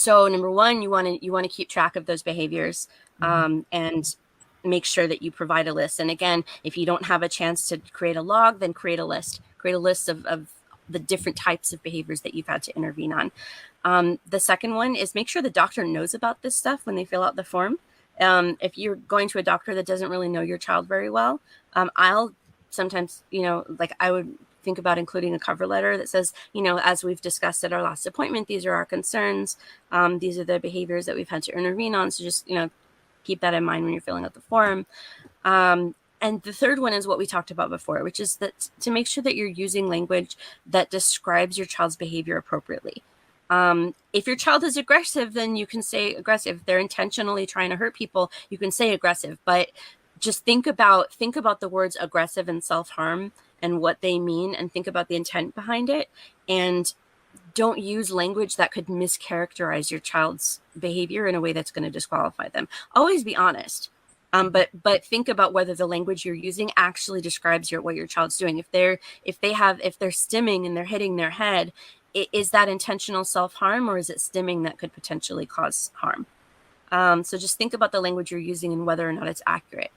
So number one, you want to keep track of those behaviors, and make sure that you provide a list. And again, if you don't have a chance to create a log, then create a list. Create a list of the different types of behaviors that you've had to intervene on. The second one is make sure the doctor knows about this stuff when they fill out the form. If you're going to a doctor that doesn't really know your child very well, I'll sometimes, I would think about including a cover letter that says, as we've discussed at our last appointment, these are our concerns. These are the behaviors that we've had to intervene on. So just, keep that in mind when you're filling out the form. And the third one is what we talked about before, which is that to make sure that you're using language that describes your child's behavior appropriately. If your child is aggressive, then you can say aggressive. If they're intentionally trying to hurt people, you can say aggressive. But just think about the words aggressive and self-harm and what they mean, and think about the intent behind it. And don't use language that could mischaracterize your child's behavior in a way that's going to disqualify them. Always be honest. But think about whether the language you're using actually describes what your child's doing. If they're stimming and they're hitting their head, is that intentional self-harm, or is it stimming that could potentially cause harm? So just think about the language you're using and whether or not it's accurate.